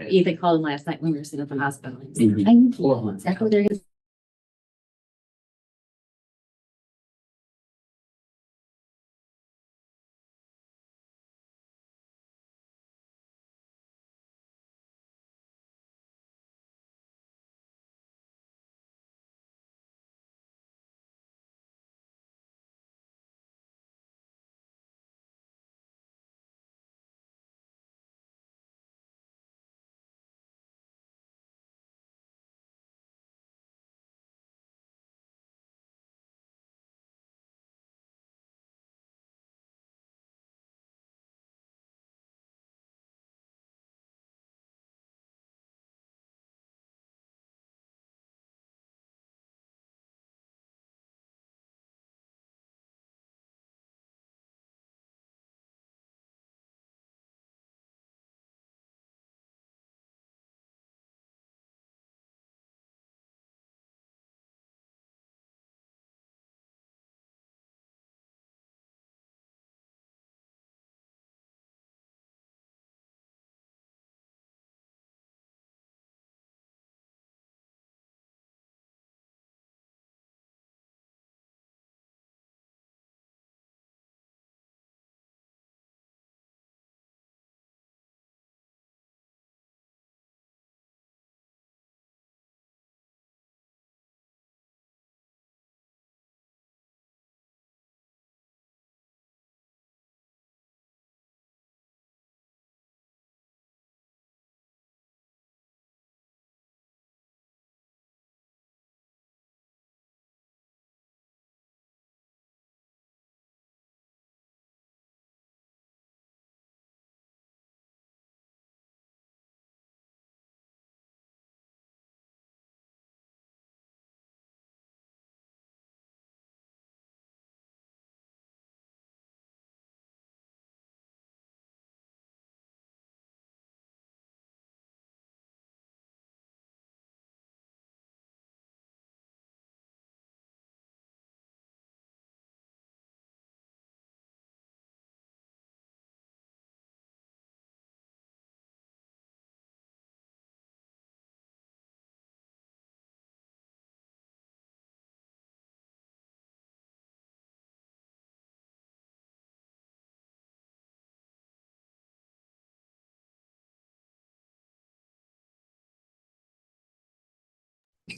Ethan called him last night when we were sitting at the hospital. Mhm. I need to know exactly what they're gonna.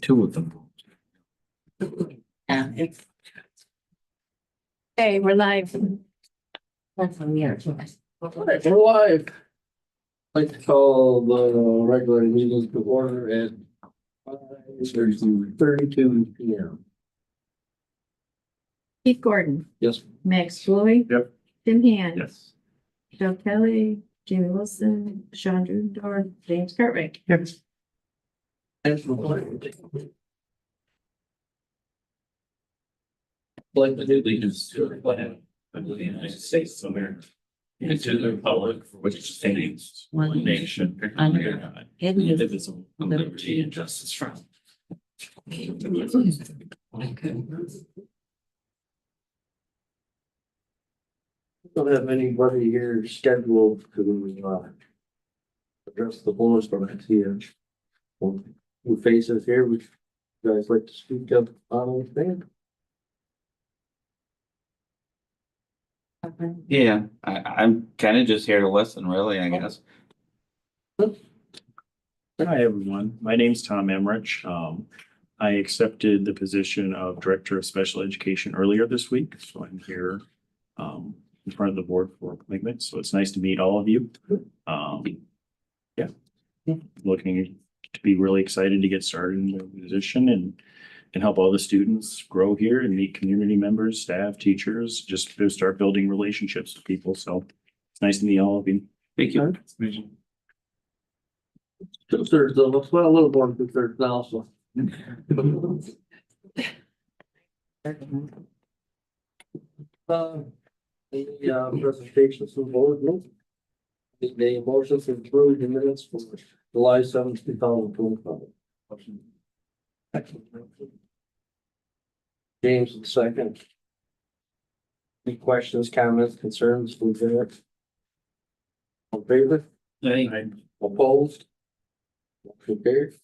Two of them. Yeah, it's. Hey, we're live. That's on the other. We're live. I'd like to call the regular meetings to order at 5:32 PM. Keith Gordon, Yes. Max Floyd. Yep. Tim Hand. Yes. Michelle Kelly, Jamie Wilson, Sean Drudor, James Cartwright. Yes. Like the allegiance to the flag of the United States of America and to the republic for which it stands, one nation, under God, indivisible, with liberty and justice for all. Don't have anybody here scheduled to address the boards, but I see who faces here. Would you guys like to speak up on that? Yeah, I'm kind of just here to listen, really, I guess. Hi, everyone. My name's Tom Emrich. I accepted the position of Director of Special Education earlier this week, so I'm here in front of the board for appointment. So it's nice to meet all of you. Yeah, looking to be really excited to get started in the position and help all the students grow here and meet community members, staff, teachers, just to start building relationships with people. So it's nice to meet all of you. Thank you. 2/3 of us, well, a little more than 2/3 now, so. The presentations from board, no? The motions to approve the minutes for July 7th, 2025. James, the second. Any questions, comments, concerns from there? On favor? Hey. Opposed? Motion carried.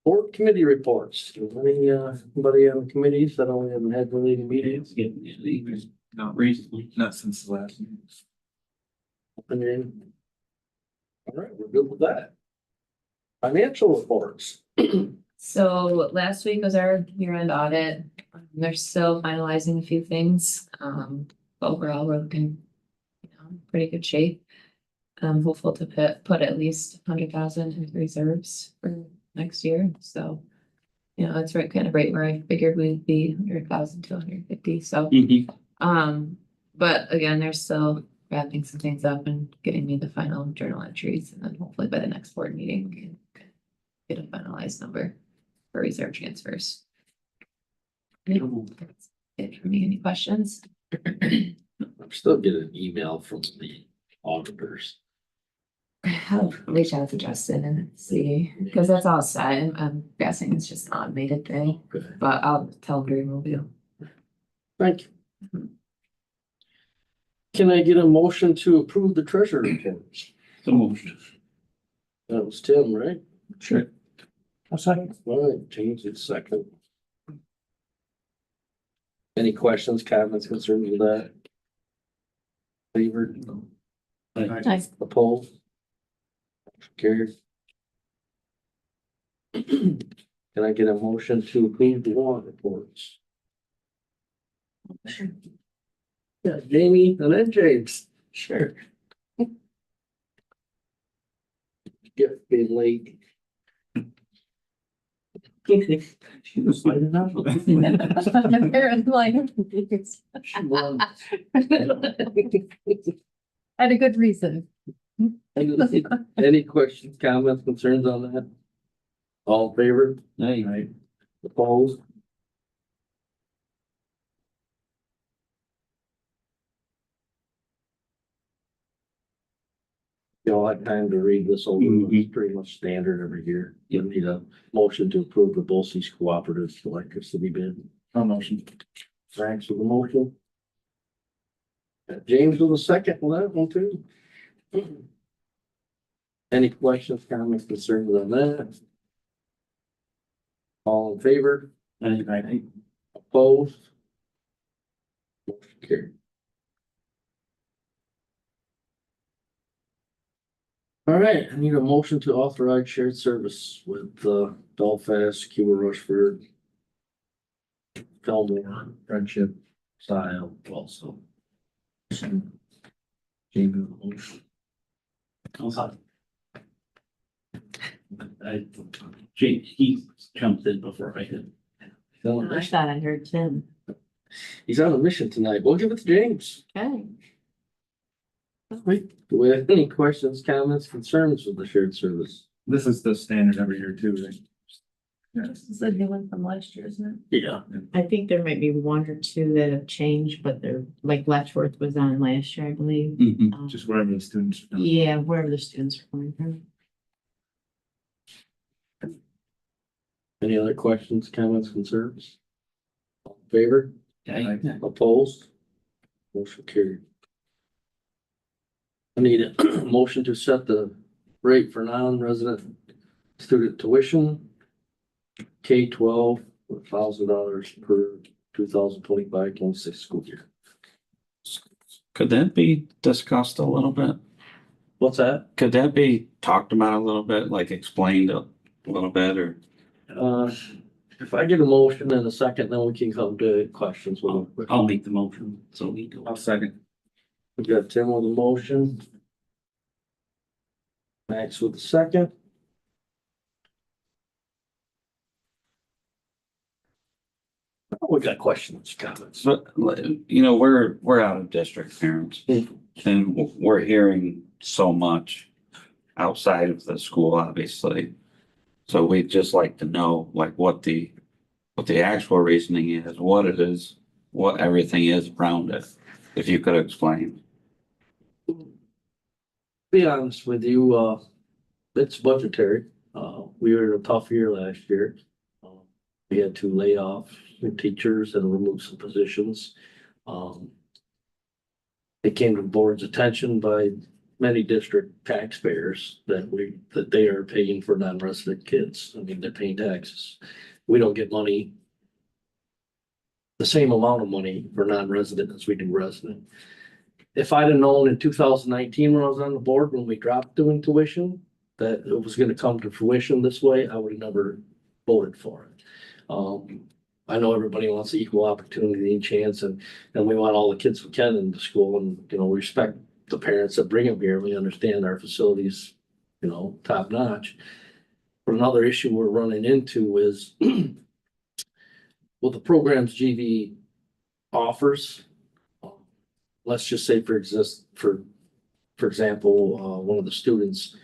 Board committee reports. Anybody on the committees that only haven't had really meetings? Not recently, not since the last. Opening. All right, we're good with that. Financial reports. So last week was our year-end audit. They're still finalizing a few things. But overall, we're looking, pretty good shape. I'm hopeful to put at least 100,000 in reserves for next year. So, that's kind of right where I figured we'd be, 100,000 to 150. So, but again, they're still wrapping some things up and getting me the final journal entries, and then hopefully by the next board meeting, we can get a finalized number for reserve transfers. That's it for me. Any questions? I'm still getting an email from the auditors. I'll reach out to Justin and see, because that's all set. I'm guessing it's just an automated thing, Okay. but I'll tell him to remove you. Thank you. Can I get a motion to approve the treasurer reports? So moved. That was Tim, right? Sure. A second. All right, James is second. Any questions, comments, concerns with that? Favored? Nice. Opposed? Carried. Can I get a motion to approve the warrant reports? Yeah, Jamie and then James. Sure. Get being late. She was lighting up. Had a good reason. Any questions, comments, concerns on that? All in favor? Hey. Opposed? Y'all had time to read this over. It's pretty much standard every year. You need a motion to approve the BOCES cooperative electricity bid. No motion. Frank's with the motion. James with the second on that one too. Any questions, comments, concerns on that? All in favor? Opposed? Motion carried. All right, I need a motion to authorize shared service with Belfast, Cuba, Rushford, Fillmore, Friendship, Style, also. Jamie, He jumped in before I did. I thought I heard Tim. he's on a mission tonight. We'll give it to James. Okay. Wait, do we have any questions, comments, concerns with the shared service? This is the standard every year too, right? This is a new one from last year, isn't it? Yeah. I think there might be one or two that have changed, but they're like Letchworth was on last year, I believe. Mm-hmm. Just wherever the students. Yeah, wherever the students are coming from. Any other questions, comments, concerns? All in favor? Hey. Opposed? Motion carried. I need a motion to set the rate for non-resident student tuition. K-12, $1,000 per 2025-26 school year. Could that be discussed a little bit? What's that? Could that be talked about a little bit, like explained a little bit, or? If I get a motion in a second, then we can come to questions. I'll make the motion, so we go. I'll second. We got Tim with a motion. Max with the second. Oh, we got questions, comments. But, we're out of district parents and we're hearing so much outside of the school, obviously. So we'd just like to know like what the actual reasoning is, what it is, what everything is around it. If you could explain. Be honest with you, it's budgetary. We were in a tough year last year. We had to lay off some teachers and remove some positions. It came to the board's attention by many district taxpayers that they are paying for non-resident kids. I mean, they're paying taxes. We don't get money, the same amount of money for non-resident as we do resident. If I'd have known in 2019 when I was on the board, when we dropped doing tuition, that it was gonna come to fruition this way, I would have never voted for it. I know everybody wants equal opportunity and chance, and we want all the kids we can into school, and, you know, we respect the parents that bring them here. We understand our facilities, you know, top notch. But another issue we're running into is well, the programs GV offers, let's just say for example, one of the students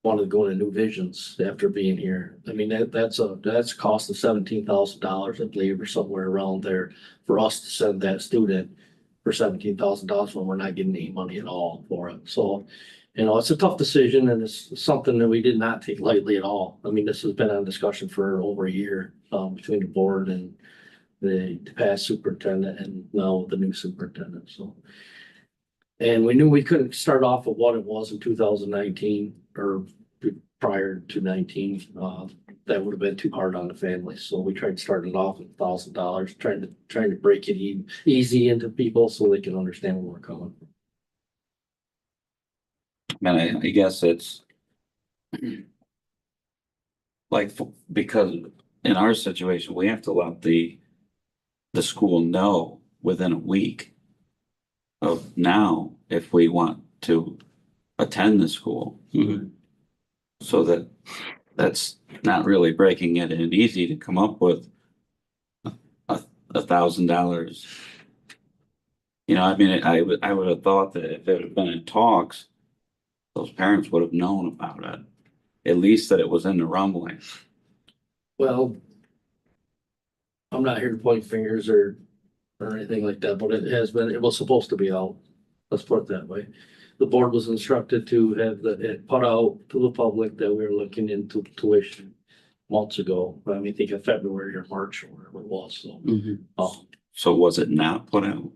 wanted to go into New Visions after being here. I mean, that's a cost of $17,000, I believe, or somewhere around there, for us to send that student for $17,000 when we're not getting any money at all for it. So, you know, it's a tough decision, and it's something that we did not take lightly at all. I mean, this has been on discussion for over a year, between the board and the past superintendent and now the new superintendent, so. And we knew we couldn't start off with what it was in 2019 or prior to 19. That would have been too hard on the family. So we tried starting off with $1,000, trying to break it easy into people so they can understand where we're coming from. And I guess it's like, because in our situation, we have to let the school know within a week of now if we want to attend the school. So that's not really breaking it in easy to come up with $1,000. You know, I mean, I would have thought that if it had been in talks, those parents would have known about it, at least that it was in the rumblings. Well, I'm not here to point fingers or anything like that, but it was supposed to be out. Let's put it that way. The board was instructed to have it put out to the public that we were looking into tuition months ago. I mean, I think in February or March or whatever it was, so. So was it not put out?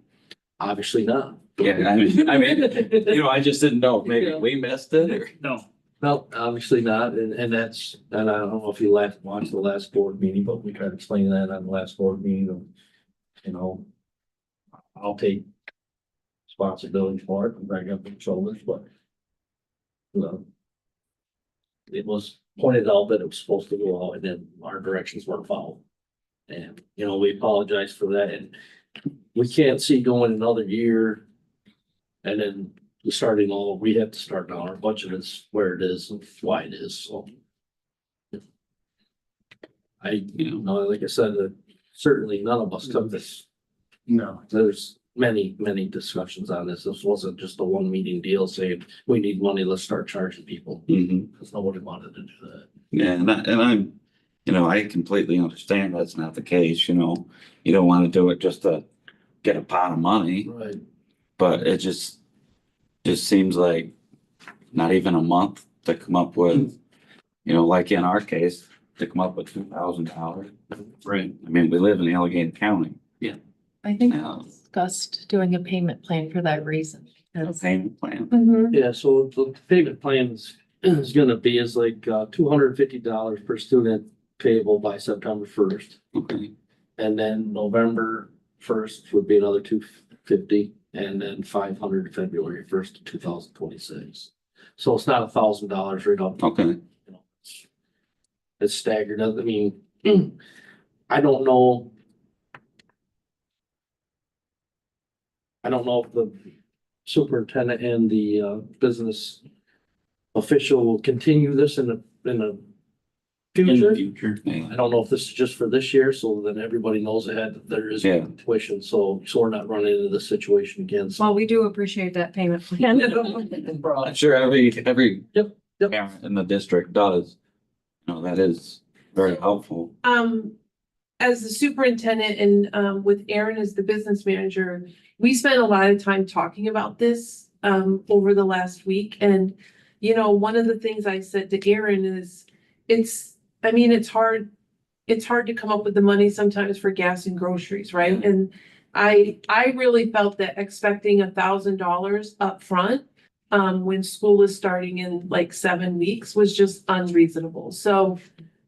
Obviously not. Yeah, I mean, you know, I just didn't know, maybe we missed it or. No, No, obviously not, and I don't know if you watched the last board meeting, but we tried to explain that on the last board meeting. You know, I'll take responsibility for it and bring up the shoulders, but you know, it was pointed out that it was supposed to go out and then our directions weren't followed. And, you know, we apologize for that, and we can't see going another year and then we have to start now. Our budget is where it is and why it is, so. You know, like I said, certainly none of us took this. no. There's many discussions on this. This wasn't just a one meeting deal saying, we need money, let's start charging people. Because nobody wanted to do that. Yeah, and I'm, you know, I completely understand that's not the case, you know. You don't want to do it just to get a pot of money, Right. but it just seems like not even a month to come up with, you know, like in our case, to come up with $2,000. Right. I mean, we live in Allegheny County. I think Yeah. we discussed doing a payment plan for that reason. A because- payment plan. Mhm. Yeah, so the payment plan is gonna be like $250 per student payable by September 1st. Okay. And then November 1st would be another $250, and then $500 February 1st, 2026. So it's not $1,000 right up. Okay. You know, it's staggered. I mean, I don't know. I don't know if the superintendent and the business official will continue this in the In the future. future. Yeah. I don't know if this is just for this year, so then everybody knows ahead that there is Yeah. tuition, so we're not running into this situation again. So Well, we do appreciate that payment plan. I'm sure every Yep. parent in the district does. You know, that is very helpful. As the superintendent and with Aaron as the business manager, we spent a lot of time talking about this over the last week. And, you know, one of the things I said to Aaron is it's hard to come up with the money sometimes for gas and groceries, right? And I really felt that expecting $1,000 up front when school is starting in like 7 weeks was just unreasonable. So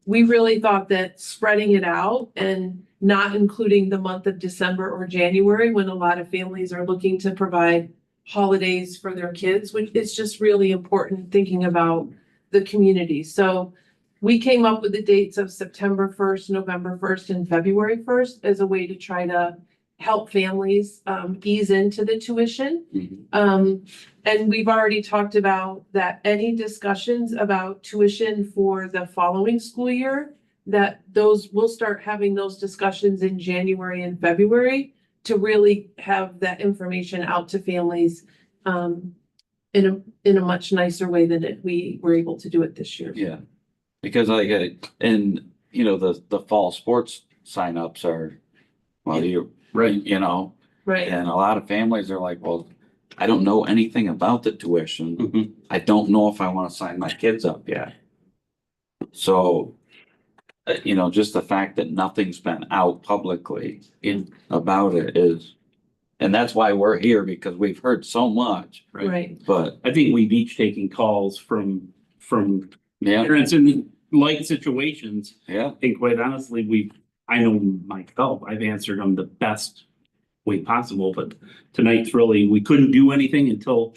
we really thought that spreading it out and not including the month of December or January, when a lot of families are looking to provide holidays for their kids, which is just really important thinking about the community. So we came up with the dates of September 1st, November 1st, and February 1st as a way to try to help families ease into the tuition. And we've already talked about that any discussions about tuition for the following school year, that those, we'll start having those discussions in January and February to really have that information out to families in a much nicer way than we were able to do it this year. Yeah, because like, and you know, the fall sports signups are, well, you're right, you know, Right, and a lot of families are like, well, I don't know anything about the tuition. Mhm. I don't know if I want to sign my kids up yet. So, you know, just the fact that nothing's been out publicly about it is, and that's why we're here, because we've heard so much, right. but I think we've each taken calls from yeah, parents in like situations. yeah, And quite honestly, I know myself, I've answered them the best way possible, but tonight's really, we couldn't do anything until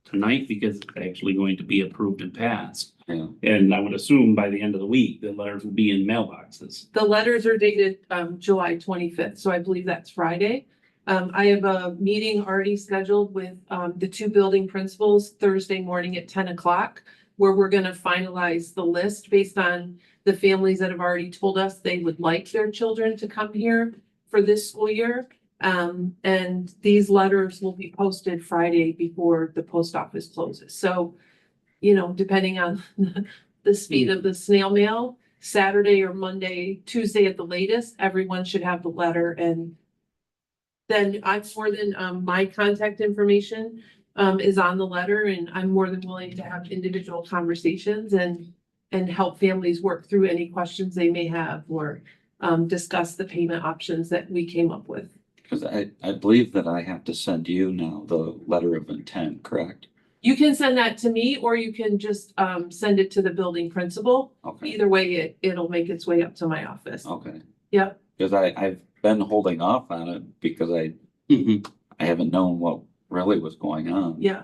tonight because it's actually going to be approved and passed. yeah. And I would assume by the end of the week, the letters will be in mailboxes. The letters are dated July 25th, so I believe that's Friday. I have a meeting already scheduled with the 2 building principals Thursday morning at 10 o'clock, where we're gonna finalize the list based on the families that have already told us they would like their children to come here for this school year. And these letters will be posted Friday before the post office closes. So, you know, depending on the speed of the snail mail, Saturday or Monday, Tuesday at the latest, everyone should have the letter. And then I've more than, my contact information is on the letter, and I'm more than willing to have individual conversations and help families work through any questions they may have or discuss the payment options that we came up with. Because I believe that I have to send you now the letter of intent, correct? You can send that to me, or you can just send it to the building principal. Okay, Either way, it'll make its way up to my office. okay. Yep. Because I've been holding off on it because I haven't known what really was going on. Yeah,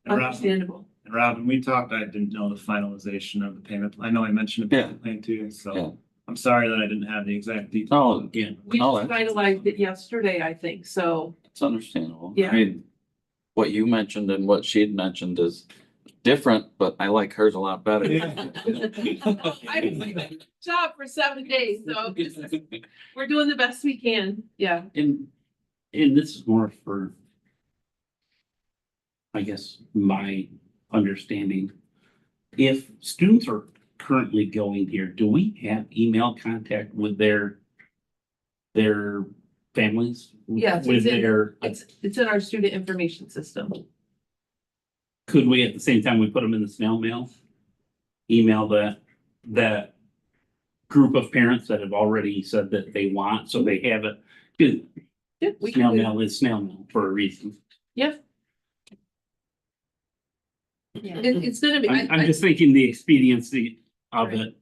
And Rob, understandable. when we talked, I didn't know the finalization of the payment. I know I mentioned a Yeah. payment plan too, Yeah. so I'm sorry that I didn't have the exact details. No, Again, We Oh, just finalized it yesterday, I think, so, it's understandable. Yeah. I mean, what you mentioned and what she'd mentioned is different, but I like hers a lot better. I was doing a job for 7 days, so we're doing the best we can, yeah. and this is more for, I guess, my understanding. If students are currently going here, do we have email contact with their families? Yes, With it's in- their, It's in our student information system. could we at the same time we put them in the snail mail? Email that group of parents that have already said that they want, so they have it. 'Cause Yeah, we snail can do, mail is snail mail for a reason. yeah, Yeah. it's gonna be. I'm just thinking the expediency of it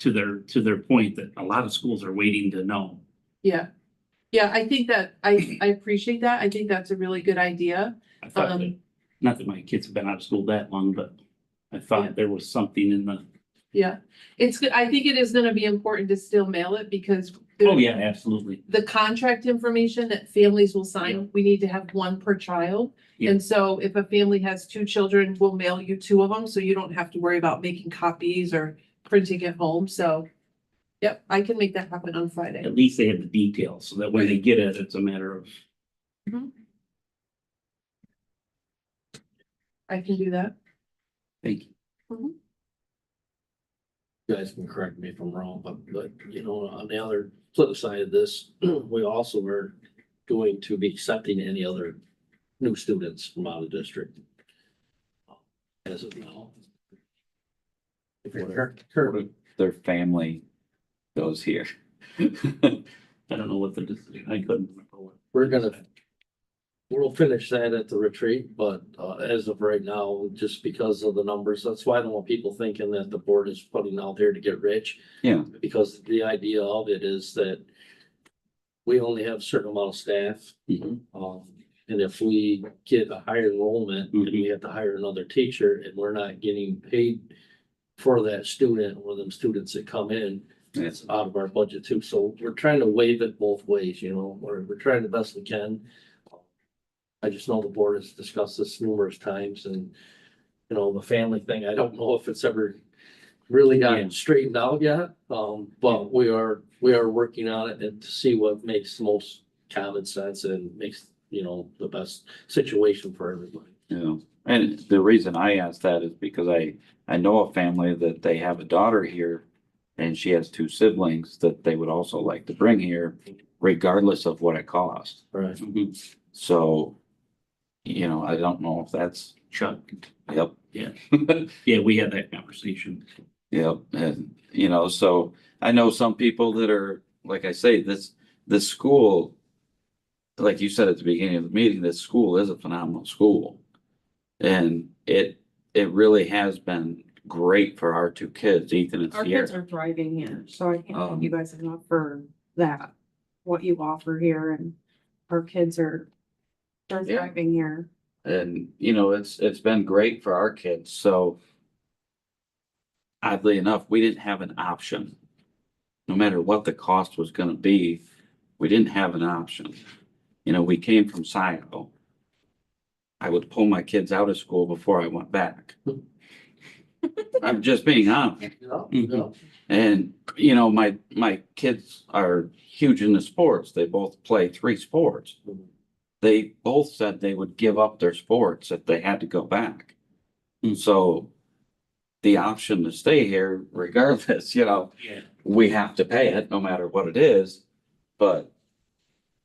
to their point that a lot of schools are waiting to know. Yeah, yeah, I think that, I appreciate that. I think that's a really good idea. I thought that, not that my kids have been out of school that long, but I thought there was something in the, Yeah, it's good. I think it is gonna be important to still mail it because oh yeah, absolutely. the contract information that families will sign, we need to have one per child. Yeah. And so if a family has 2 children, we'll mail you 2 of them, so you don't have to worry about making copies or printing at home, so. Yep, I can make that happen on Friday. At least they have the details so that when they get it, it's a matter of, I can do that. thank you. You guys can correct me if I'm wrong, but you know, on the other flip side of this, we also are going to be accepting any other new students from out of district. As of now. If you're current, Their family goes here. I don't know what the decision, I couldn't remember what. we're gonna, We'll finish that at the retreat, but as of right now, just because of the numbers, that's why I don't want people thinking that the board is putting out there to get rich. Yeah. Because the idea of it is that we only have a certain amount of staff. Mhm. And if we get a higher enrollment and we Mhm. have to hire another teacher and we're not getting paid for that student or them students that come in, it's out of our budget too. So we're trying to waive it both ways, you know, we're trying the best we can. I just know the board has discussed this numerous times and, you know, the family thing, I don't know if it's ever really Yeah. gotten straightened out yet. But we are working on it and to see what makes the most common sense and makes, you know, the best situation for everybody. You know, and the reason I asked that is because I know a family that they have a daughter here and she has two siblings that they would also like to bring here regardless of what it costs. Right. Mhm. So, you know, I don't know if that's, Chuck, yep. yeah, yeah, we had that conversation. Yep, and you know, so I know some people that are, like I say, this school, like you said at the beginning of the meeting, this school is a phenomenal school. And it really has been great for our two kids, Ethan and Our kids Sierra. are thriving here, so I can't thank you Um, guys enough for that, what you offer here, and our kids they're Yeah. thriving here. And you know, it's been great for our kids, so oddly enough, we didn't have an option. No matter what the cost was gonna be, we didn't have an option. You know, we came from Scioto. I would pull my kids out of school before I went back. I'm just being honest. Yeah. And, you know, my kids are huge into sports. They both play 3 sports. They both said they would give up their sports if they had to go back. And so the option to stay here regardless, you know, Yeah. we have to pay it no matter what it is. But,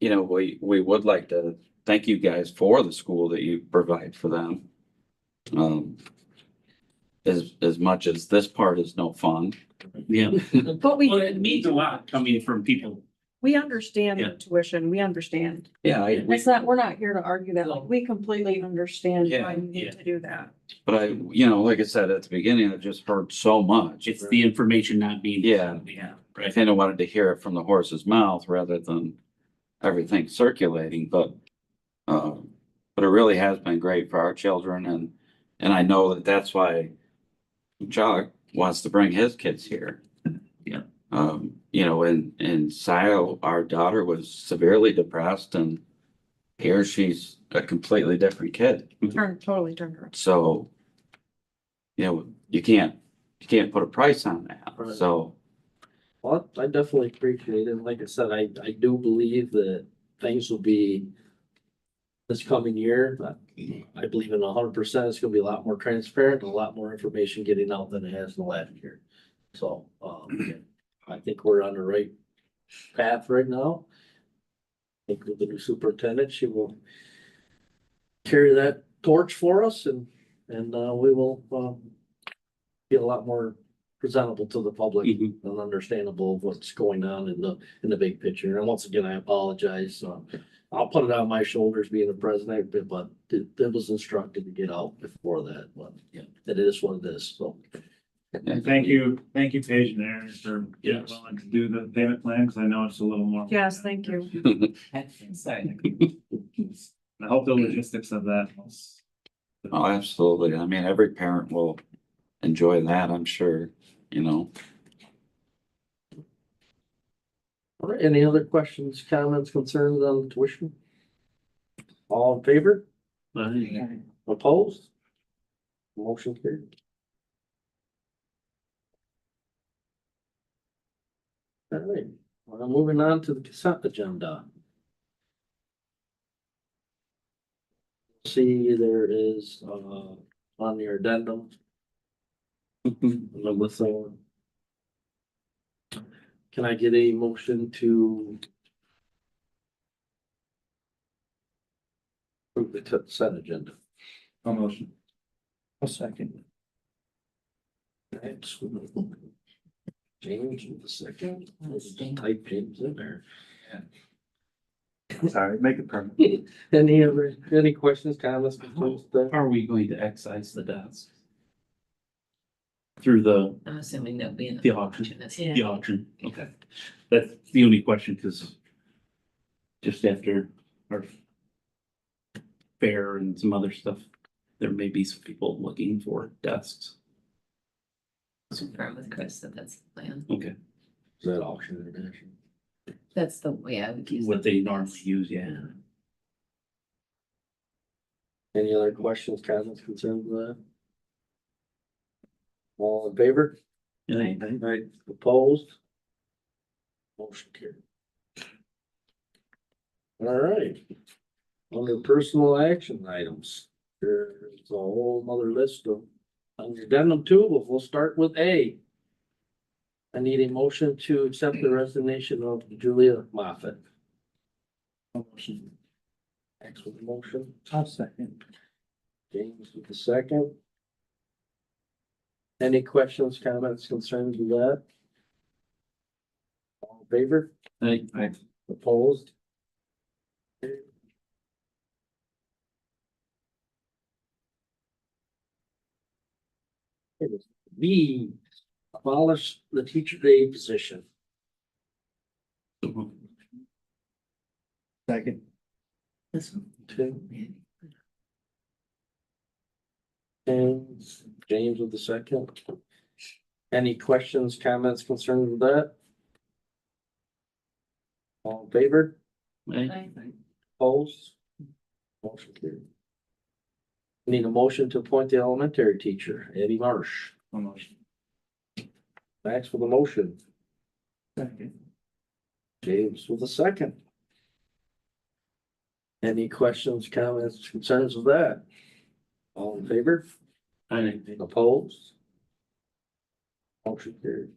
you know, we would like to thank you guys for the school that you provide for them. As much as this part is no fun. Yeah. But Well, it means a lot coming from people. we understand Yeah. the tuition, we understand. Yeah, It's not, we're not here to argue that, like, we completely understand Yeah, why you yeah. need to do that. but you know, like I said at the beginning, I just heard so much. It's the information not being. Yeah. Yeah, I right. kind of wanted to hear it from the horse's mouth rather than everything circulating, but it really has been great for our children and I know that that's why Chuck wants to bring his kids here. Yeah. You know, in Sile, our daughter was severely depressed and here she's a completely different kid. Totally turned around. So, you know, you can't put a price on that. Right. So, Well, I definitely appreciate it. Like I said, I do believe that things will be this coming year. I believe in 100%. It's gonna be a lot more transparent, and a lot more information getting out than it has in the last year. So, I think we're on the right path right now. I think with the new superintendent, she will carry that torch for us and we will, be a lot more presentable to the public Mhm. and understandable of what's going on in the big picture. And once again, I apologize. I'll put it on my shoulders being the president, but it was instructed to get out before that, but yeah, it is what it is, so. And thank you, Paige and Aaron for being Yes. willing to do the payment plan, because I know it's a little more. Yes, thank you. I hope the logistics of that was. oh, absolutely. I mean, every parent will enjoy that, I'm sure, you know. All right, any other questions, comments, concerns on tuition? All in favor? Opposed? Motion carried. All right, well, moving on to the consent agenda. See, there is, on your addendum. Number 4. Can I get a motion to approve the consent agenda? No motion. A second. Thanks. James with the second. Type James in there. Sorry, make it permanent. Any questions, comments, concerns? How are we going to excise the desks? Through the I'm assuming that'll be in The auction. Yeah. The auction, okay. That's the only question, because just after our fair and some other stuff, there may be some people looking for desks. Confirm with Chris that that's the plan. Okay, Is that auction international? That's the way I would use. what them. they normally use, yeah. Any other questions, comments, concerns with that? All in favor? Yeah, Right, opposed? Motion carried. All right. Under personal action items, there's a whole nother list of, under addendum two, but we'll start with A. I need a motion to accept the resignation of Julia Moffett. Motion. Thanks with the motion. I'll second. James with the second. Any questions, comments, concerns with that? All in favor? I, Opposed? B, abolish the teacher aide position. Second. This one. Two. And James with the second. Any questions, comments, concerns with that? All in favor? I, Opposed? Motion carried. Need a motion to appoint the elementary teacher, Eddie Marsh. Motion. Max with a motion, Second. James with a second. Any questions, comments, concerns with that? All in favor? Opposed? Motion carried.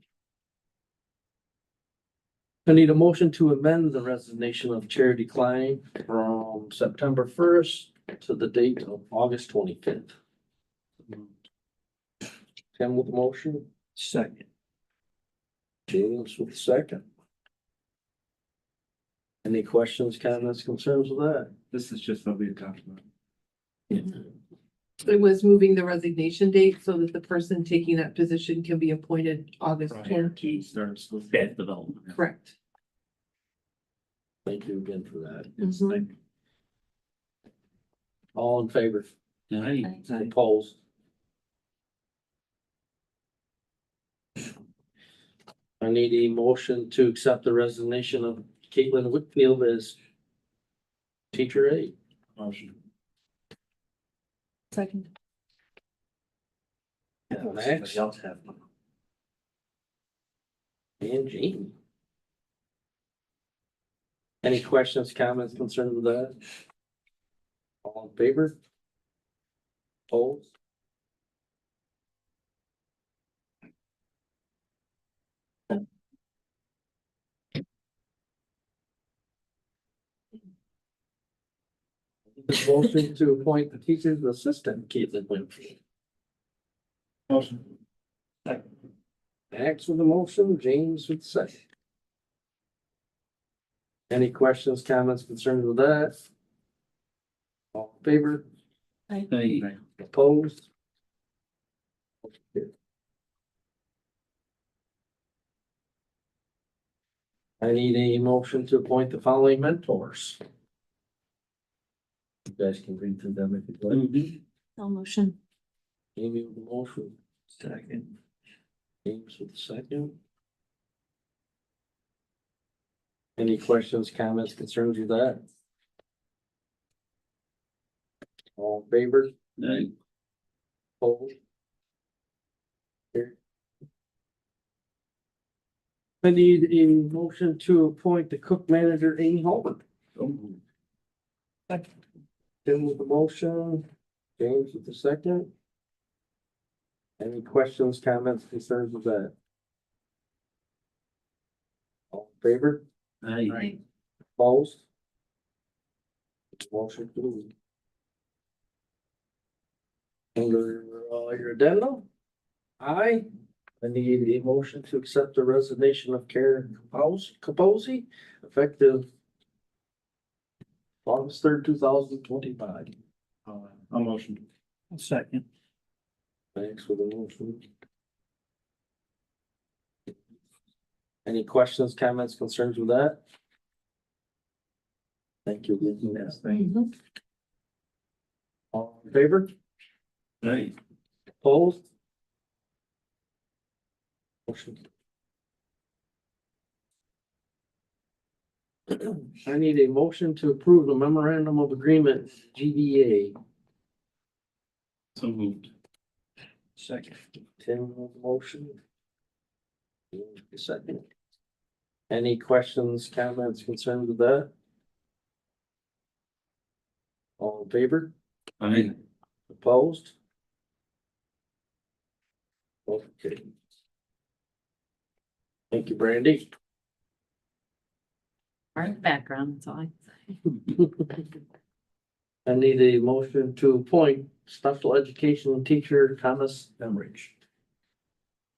I need a motion to amend the resignation of Charity Klein from September first to the date of August 25th. Tim with the motion, Second. James with the second. Any questions, comments, concerns with that? This is just what we talked about. It was moving the resignation date so that the person taking that position can be appointed August Prior 10th. to start of school. staff development. Correct. Thank you again for that. Mhm. All in favor? I, Opposed? I need a motion to accept the resignation of Caitlin Whitfield as teacher aide. Motion. Second. Max Somebody else have one. and Jean. Any questions, comments, concerns with that? All in favor? Opposed? Motion to appoint the teacher's assistant, Caitlin Winfield. Motion. Second. Max with the motion, James with the second. Any questions, comments, concerns with that? All in favor? I, Opposed? I need a motion to appoint the following mentors. You guys can read through them if you'd like. No motion. Amy with the motion, Second. James with the second. Any questions, comments, concerns with that? All in favor? I, Opposed? Carried. I need a motion to appoint the cook manager, Amy Holman. Tim with the motion, James with the second. Any questions, comments, concerns with that? All in favor? I, Opposed? Motion approved. Under your addendum, I need a motion to accept the resignation of Karen Capozzi, effective August 3rd, 2025. I'll motion. Second. Thanks for the motion. Any questions, comments, concerns with that? Thank you. Yes, thank you. All in favor? Right. Opposed? Motion. I need a motion to approve the memorandum of agreement, GBA. So moved. Second. Tim, motion. Second. Any questions, comments, concerns with that? All in favor? Aye. Opposed? Okay. Thank you, Brandy. Art background, that's all I can say. I need a motion to appoint special education teacher Thomas Emrich.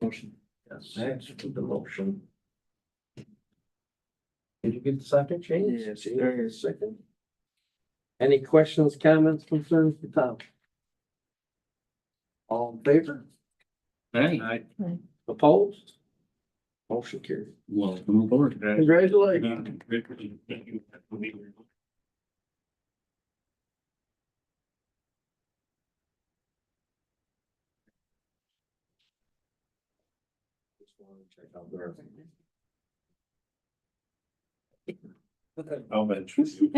Motion. Yes, thanks for the motion. Did you get the second, Shane? Yes, Shane, second. Any questions, comments, concerns for Tom? All in favor? Aye. Opposed? Motion carried. Welcome aboard. Congratulations. I'll mention.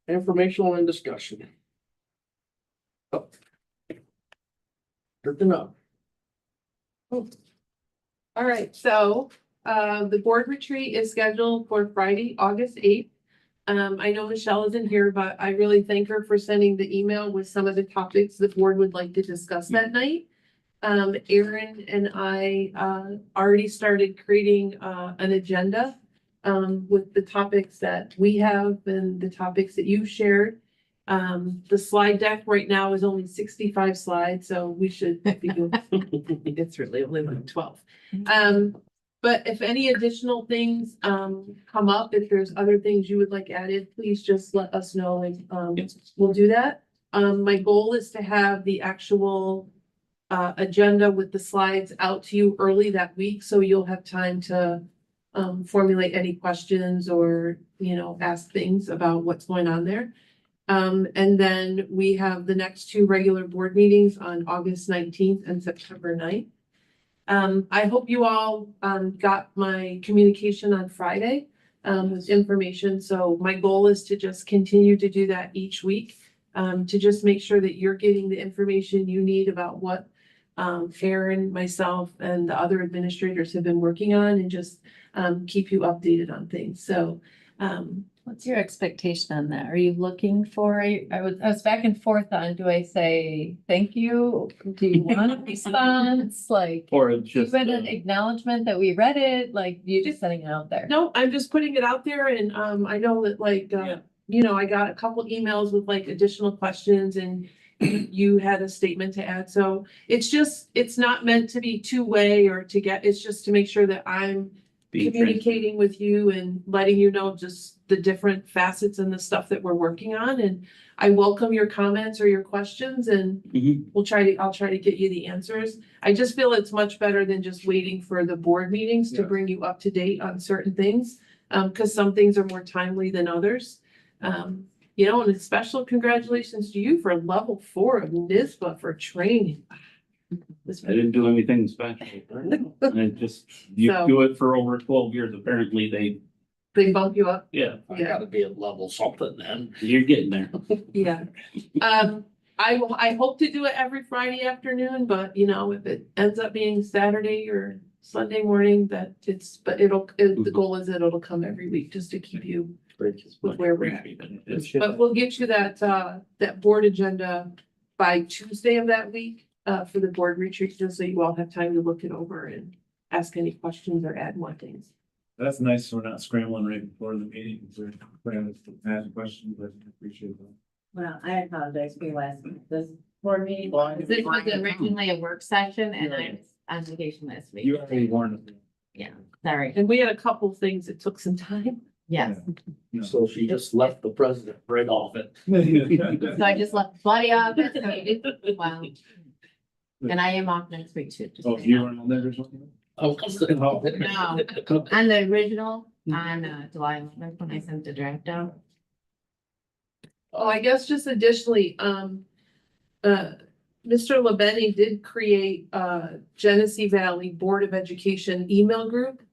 Informational and discussion. Oh. Good to know. All right, so the board retreat is scheduled for Friday, August 8th. I know Michelle isn't here, but I really thank her for sending the email with some of the topics the board would like to discuss that night. Erin and I already started creating an agenda with the topics that we have and the topics that you shared. The slide deck right now is only 65 slides, so we should be good. It's really only like 12. But if any additional things come up, if there's other things you would like added, please just let us know and we'll do that. My goal is to have the actual agenda with the slides out to you early that week, so you'll have time to formulate any questions or, you know, ask things about what's going on there. And then we have the next two regular board meetings on August 19th and September 9th. I hope you all got my communication on Friday with information. So my goal is to just continue to do that each week, to just make sure that you're getting the information you need about what Erin, myself, and the other administrators have been working on, and just keep you updated on things. So What's your expectation on that? Are you looking for I was back and forth on, do I say thank you? Do you want a response? Like, Or it's just. even an acknowledgement that we read it, like you just setting it out there? no, I'm just putting it out there, and I know that like Yeah. you know, I got a couple emails with like additional questions, and you had a statement to add. So it's not meant to be two-way or to get, it's just to make sure that I'm Being communicating with you and letting you know just the different facets and the stuff that we're working on. And I welcome your comments or your questions, and Mhm. I'll try to get you the answers. I just feel it's much better than just waiting for the board meetings to Yeah. bring you up to date on certain things. Cause some things are more timely than others. You know, and a special congratulations to you for level 4 of NISBA for training. I didn't do anything special. I just, you So- do it for over 12 years, apparently They bump you up. yeah, I gotta be at level something then. you're getting there. Yeah. I hope to do it every Friday afternoon, but you know, if it ends up being Saturday or Sunday morning, but the goal is that it'll come every week just to keep you with where we're at. But we'll get you that board agenda by Tuesday of that week, for the board retreat, just so you all have time to look it over and ask any questions or add more things. That's nice. We're not scrambling right before the meeting. We're planning to ask questions, but I appreciate that. Well, I apologize for last week. This board meeting, Fine. this was originally a work session and I was on vacation last week. You already warned us. Yeah, sorry. And we had a couple things that took some time. Yes, So she just left the president right off it. so I just left Buddy off it, so he did, wow. And I am off next week too. just Oh, so you know. weren't on there or something? Oh, No, on the original, on July 11th, when I sent the draft out. Oh, I guess just additionally, Mr. Labeni did create a Genesee Valley Board of Education email group.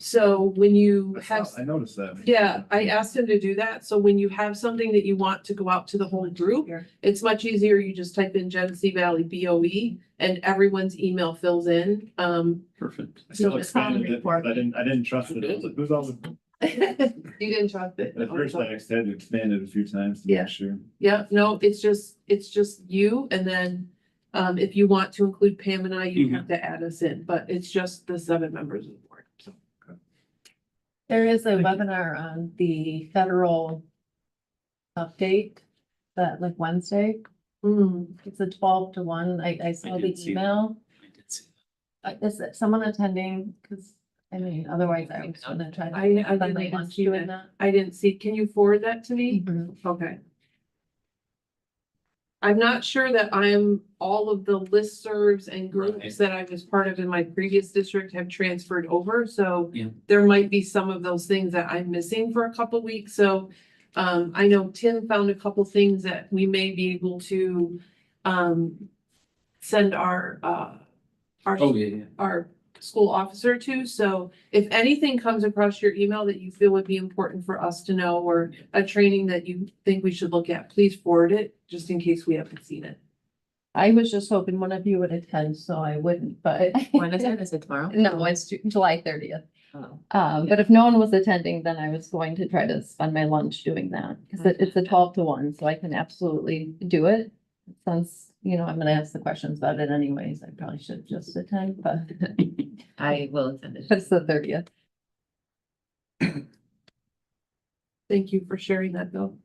So when you have, I noticed that. yeah, I asked him to do that. So when you have something that you want to go out to the whole group, it's much easier. You just type in Genesee Valley BOE and everyone's email fills in. Perfect. I still Just call expanded it it, but I didn't trust it. I was like, who's all the, You didn't trust it? at first I had to expand it a few times to Yeah. make sure. Yeah, no, it's just you, and then, if you want to include Pam and I, you have to add us in, but it's just the 7 members of the board, so. There is a webinar on the federal update that like Wednesday. It's a 12 to 1. I saw the did see that. email. I did see Is it someone attending? Cause I mean, otherwise I was gonna try to. I didn't spend my even lunch see doing that. I didn't see, can you forward that to me? Mhm. Okay. I'm not sure that I'm, all of the listservs and groups that I was part of in my previous district have transferred over, so. Yeah. There might be some of those things that I'm missing for a couple weeks, so. I know Tim found a couple things that we may be able to, send our, Oh, yeah. our school officer to, so if anything comes across your email that you feel would be important for us to know, or a training that you think we should look at, please forward it, just in case we haven't seen it. I was just hoping one of you would attend, so I wouldn't, but. When is it? Is it tomorrow? No, it's July 30th. Oh. But if no one was attending, then I was going to try to spend my lunch doing that, because it's a 12 to 1, so I can absolutely do it. Since, I'm gonna ask the questions about it anyways, I probably should just attend, but I will attend it. it's the 30th. Thank you for sharing that, Bill.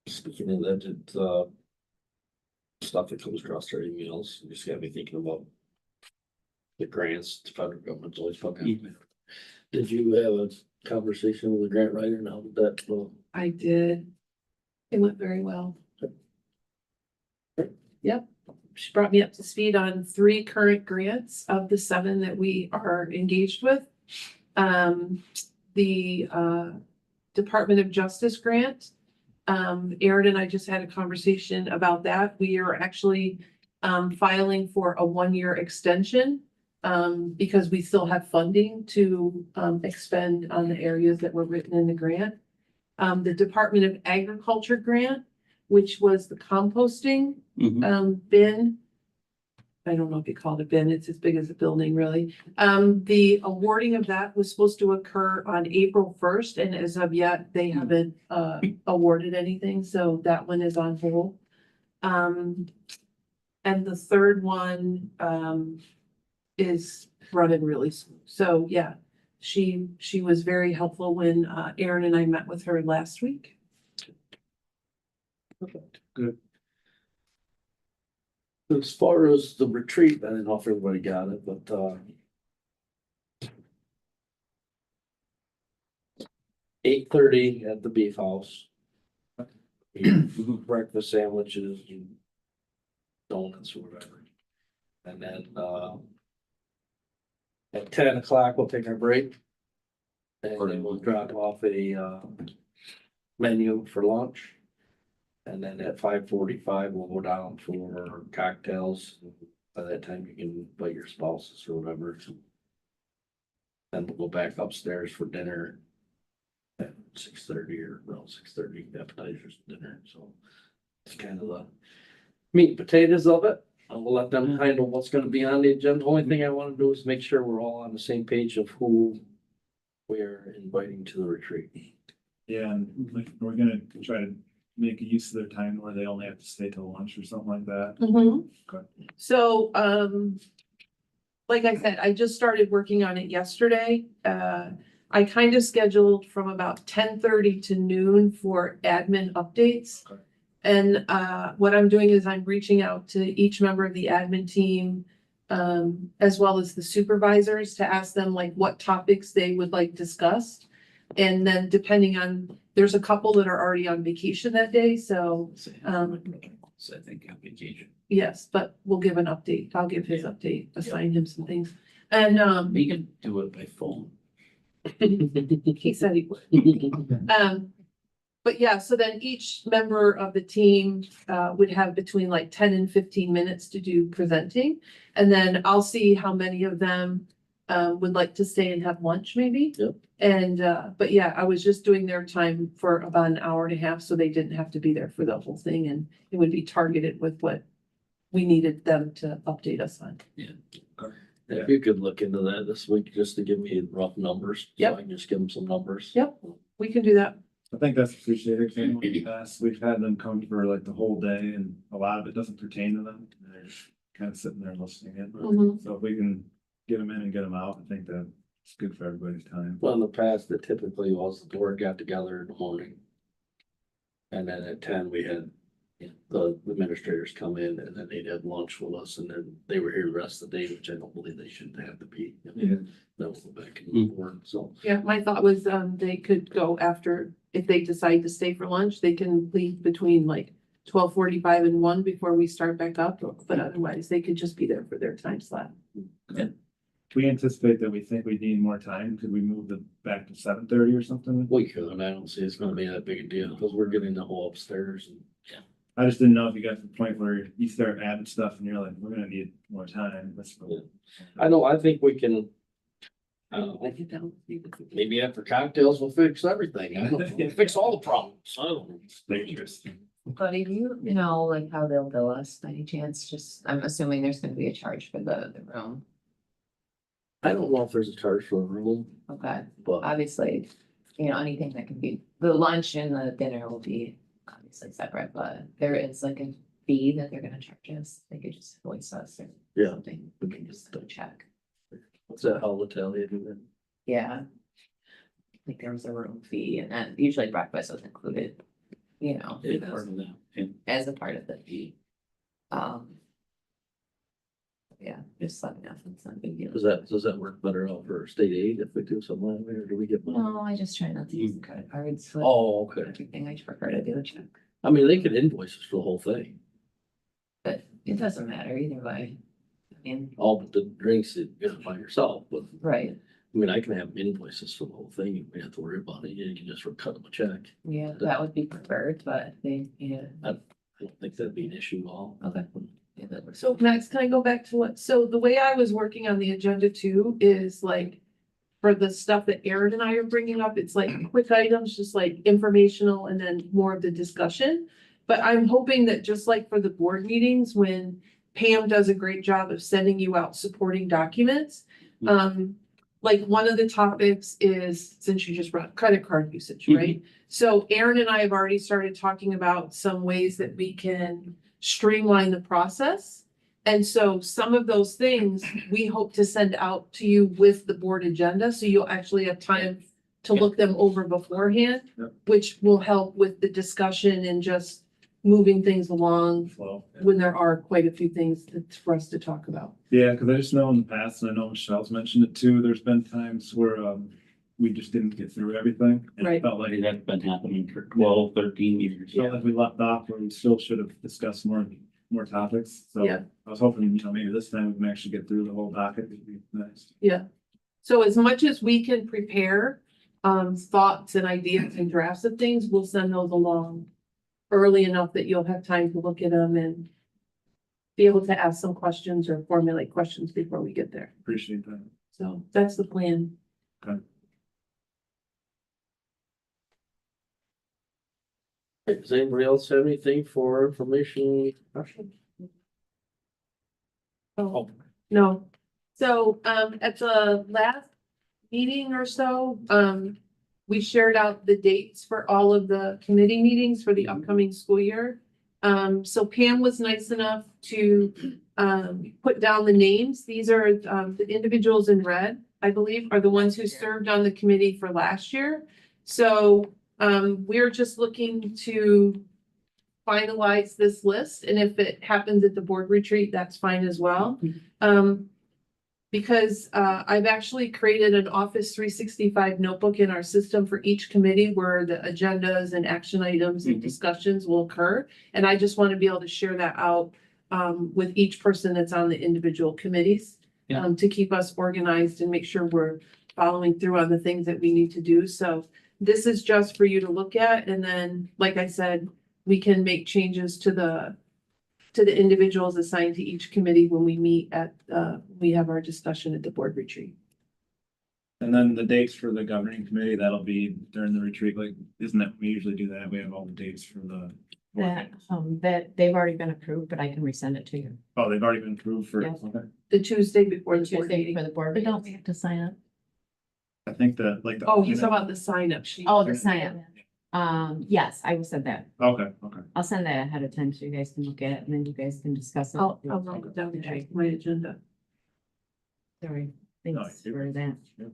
Speaking of that, stuff that comes across our emails, you just got me thinking about the grants the federal government's always fucking. Did you have a conversation with the grant writer now that, well, I did. It went very well. Yep, she brought me up to speed on 3 current grants of the 7 that we are engaged with. The Department of Justice grant. Erin and I just had a conversation about that. We are actually filing for a 1-year extension because we still have funding to expend on the areas that were written in the grant. The Department of Agriculture grant, which was the composting bin. I don't know if you call it a bin, it's as big as a building, really. The awarding of that was supposed to occur on April 1st, and as of yet, they haven't awarded anything, so that one is on hold. And the third one is running really smooth. So yeah, she was very helpful when Erin and I met with her last week. Good. as far as the retreat, I don't know if everybody got it, but, 8:30 at the Beef House. Breakfast sandwiches and donuts or whatever. And then, at 10 o'clock, we'll take our break. And then we'll drop off a, menu for lunch. And then at 5:45, we'll go down for cocktails. By that time, you can invite your spouses or whatever. Then we'll go back upstairs for dinner. At 6:30 or around 6:30, appetizers and dinner, so. It's kind of the meat and potatoes of it. I will let them handle what's gonna be on the agenda. Only thing I wanna do is make sure we're all on the same page of who we're inviting to the retreat. Yeah, and like, we're gonna try to make use of their time where they only have to stay till lunch or something like that. Okay. So, like I said, I just started working on it yesterday. I kind of scheduled from about 10:30 to noon for admin updates. Okay. And what I'm doing is I'm reaching out to each member of the admin team as well as the supervisors to ask them like what topics they would like discussed. And then depending on, there's a couple that are already on vacation that day, so, So I think application. yes, but we'll give an update. I'll give his update, assign him some things. And, We can do it by phone. he said he would. But yeah, so then each member of the team would have between like 10 and 15 minutes to do presenting. And then I'll see how many of them would like to stay and have lunch maybe. Yep. And but yeah, I was just doing their time for about an hour and a half, so they didn't have to be there for the whole thing, and it would be targeted with what we needed them to update us on. If you could look into that this week, just to give me rough numbers. Yep. So I can just give them some numbers. Yep, we can do that. I think that's appreciated. 'Cause in the past, we've had them come for like the whole day and a lot of it doesn't pertain to them. And they're just kind of sitting there listening in. Mhm. So if we can get them in and get them out, I think that it's good for everybody's time. Well, in the past, it typically was the board got together in the morning. And then at 10, we had the administrators come in and then they'd have lunch with us and then they were here the rest of the day, which I don't believe they shouldn't have to be. I mean, that was back in the board, so. Yeah, my thought was they could go after, if they decide to stay for lunch, they can leave between like 12:45 and 1 before we start back up, but otherwise they could just be there for their time slot. We anticipate that we think we need more time. Could we move it back to 7:30 or something? We could, and I don't see it's gonna be that big a deal because we're getting the whole upstairs and. I just didn't know if you got to the point where you start adding stuff and you're like, we're gonna need more time. Let's go. I know, I think we can. I don't know, maybe after cocktails we'll fix everything. I don't know, fix all the problems. I don't know. Dangerous. But if you know, like how they'll bill us by any chance, just, I'm assuming there's gonna be a charge for the room. I don't know if there's a charge for a room, Okay, but obviously, you know, anything that can be, the lunch and the dinner will be obviously separate, but there is like a fee that they're gonna charge us. They could just voice us or yeah, something. We can just go check. what's that, how Italian do that? Yeah. Like there was a room fee and then usually breakfast was included, you know, It's part of that. Yeah. as a part of the fee. Yeah, just let me know if it's not a big deal. Does that work better out for state aid if we do something like that, or do we get money? No, I just try not to use the credit cards. with Oh, okay. Everything, I prefer to do a check, I mean, they could invoice us for the whole thing. but it doesn't matter either way. I mean, All but the drinks you get by yourself, but right, I mean, I can have invoices for the whole thing. You don't have to worry about it. You can just cut them a check. yeah, that would be preferred, but they, yeah, I don't think that'd be an issue at all. okay. Yeah, that works. So Max, can I go back to what, so the way I was working on the agenda too is like, for the stuff that Aaron and I are bringing up, it's like quick items, just like informational and then more of the discussion. But I'm hoping that just like for the board meetings, when Pam does a great job of sending you out supporting documents. Like one of the topics is, since you just brought credit card usage, right? So Aaron and I have already started talking about some ways that we can streamline the process. And so some of those things we hope to send out to you with the board agenda, so you'll actually have time to look them over beforehand, Yep. which will help with the discussion and just moving things along Flow. when there are quite a few things for us to talk about. Yeah, because I just know in the past, and I know Michelle's mentioned it too, there's been times where we just didn't get through everything. And Right. it felt like, Like that's been happening for 12, 13 years. felt like we left off where we still should have discussed more topics. So Yeah. I was hoping, maybe this time we can actually get through the whole docket. It'd be nice. Yeah. So as much as we can prepare thoughts and ideas and drafts of things, we'll send those along early enough that you'll have time to look at them and be able to ask some questions or formulate questions before we get there. Appreciate that. So that's the plan. Does anybody else have anything for information? Oh, no. So, at the last meeting or so, we shared out the dates for all of the committee meetings for the upcoming school year. So Pam was nice enough to, put down the names. These are, the individuals in red, I believe, are the ones who served on the committee for last year. So, we're just looking to finalize this list, and if it happens at the board retreat, that's fine as well. Because I've actually created an Office 365 notebook in our system for each committee where the agendas and action items and Mhm. discussions will occur. And I just want to be able to share that out with each person that's on the individual committees. Yeah. To keep us organized and make sure we're following through on the things that we need to do. So this is just for you to look at, and then, like I said, we can make changes to the individuals assigned to each committee when we meet at, we have our discussion at the board retreat. And then the dates for the governing committee, that'll be during the retreat, like, isn't that, we usually do that, we have all the dates for the. That they've already been approved, but I can resend it to you. Oh, they've already been approved for, Yes. okay. The Tuesday before the board Tuesday meeting. for the board. But don't we have to sign up? I think that, like. Oh, he's talking about the sign up sheet. Oh, the sign up. Yes, I will send that. Okay, okay. I'll send that ahead of time so you guys can look at it and then you guys can discuss it. I'll write it down in my agenda. Sorry, thanks No, for that. Yeah.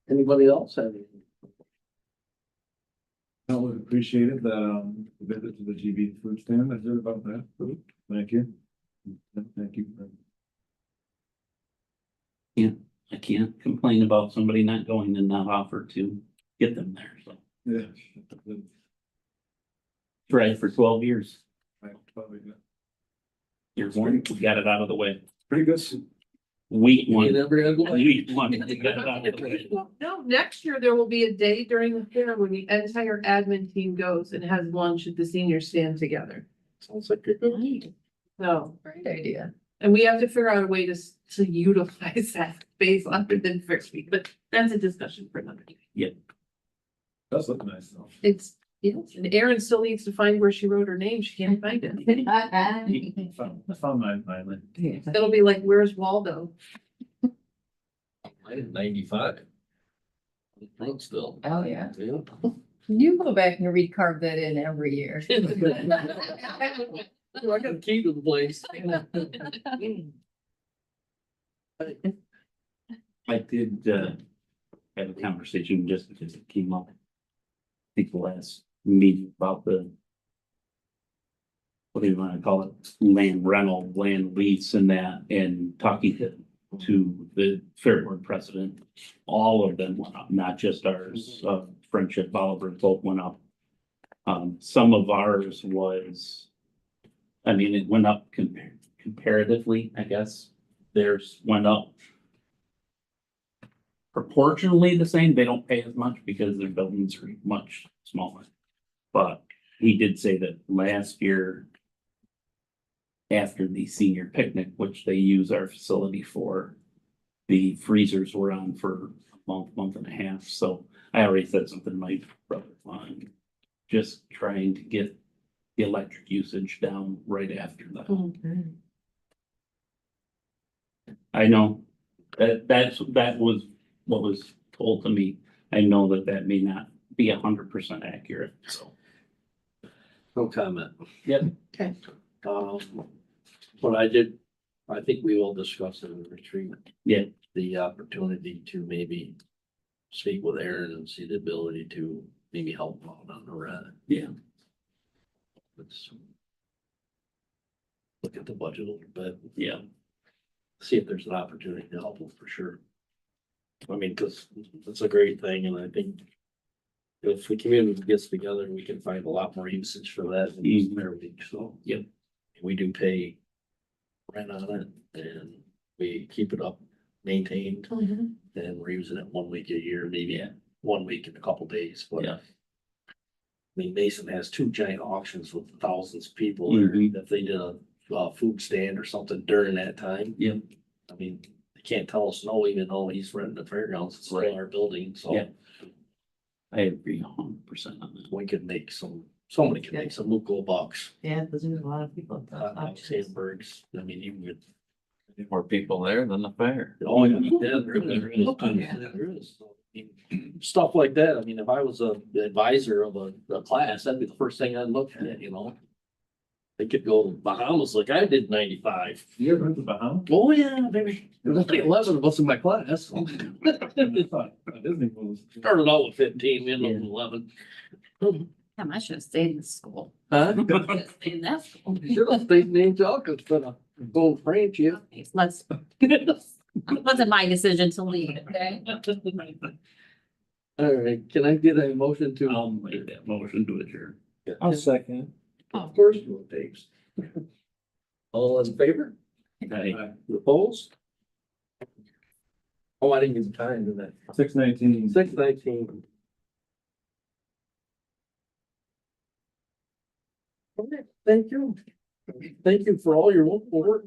Anybody else have anything? I would appreciate it, the visit to the GB food stand, I heard about that. Thank you. Thank you. I can't complain about somebody not going and not offer to get them there, so. Yeah. Tried for 12 years. Right, probably good. Here's one, we got it out of the way. Pretty good. Week You one, never had one? week one, we got it out of the way. No, next year there will be a day during the fair when the entire admin team goes and has lunch at the senior stand together. Sounds like a good. So, Great idea. and we have to figure out a way to utilize that space other than First Week, but that's a discussion for another day. Does look nice though. It's, yes, and Erin still needs to find where she wrote her name. She can't find it. I found mine finally. It'll be like, where's Waldo? I did 95. Front still. Oh, yeah. Yeah. You go back and recarve that in every year. I got a key to the place. I did, have a conversation just because it came up. I think the last meeting about the. What do you wanna call it? Land rental, land lease and that, and talking to the Fair Board president. All of them went up, not just ours, Friendship, Oliver, both went up. Some of ours was. I mean, it went up comparatively, I guess. Theirs went up. Proportionally the same, they don't pay as much because their buildings are much smaller. But he did say that last year. After the senior picnic, which they use our facility for. The freezers were on for a month and a half, so I already said something to my brother on. Just trying to get the electric usage down right after that. I know that was what was told to me. I know that may not be 100% accurate, so. No comment. Yep. Okay. But I think we will discuss it in the retreat. Yeah. The opportunity to maybe speak with Aaron and see the ability to maybe help out on the rent. Yeah. Let's look at the budget a little bit. Yeah. See if there's an opportunity to help them for sure. I mean, cause it's a great thing and I think. If the community gets together, we can find a lot more usage for that in these fair week, so. Yep. We do pay. Rent on it and we keep it up, maintained, and we're using it 1 week a year, maybe Yeah. 1 week in a couple days, but. Yeah. I mean, Mason has 2 giant auctions with thousands of people there. Mhm. If they did a food stand or something during that time. Yeah. I mean, they can't tell us no, even though he's renting the fairgrounds, it's Right. still our building, so. Yeah. I agree 100% on that. We could make somebody could make some local bucks, Yeah, because there's a lot of people. at the hot dogs, auctions. hamburgers, I mean, you could. More people there than the fair. Oh, yeah, there is. So, I mean, stuff like that, I mean, if I was the advisor of a class, that'd be the first thing I'd look at, you know? They could go to Bahamas like I did in 95. You ever been to Bahamas? Oh, yeah, baby. There's only 11 of us in my class. I thought Disney was. Started out with 15, we ended up with 11. Damn, I should have stayed in school. Huh? Stayed in that school. Should have stayed in Angelica instead of going French, yeah. Okay, so let's, it wasn't my decision to leave, okay? All right, can I get a motion to? I'll make that motion to adjourn. I'll second. Of course you will, Dave. All in favor? Okay. Opposed? Oh, I didn't give time to that. 6:19. 6:19. Okay, thank you. Thank you for all your wonderful work.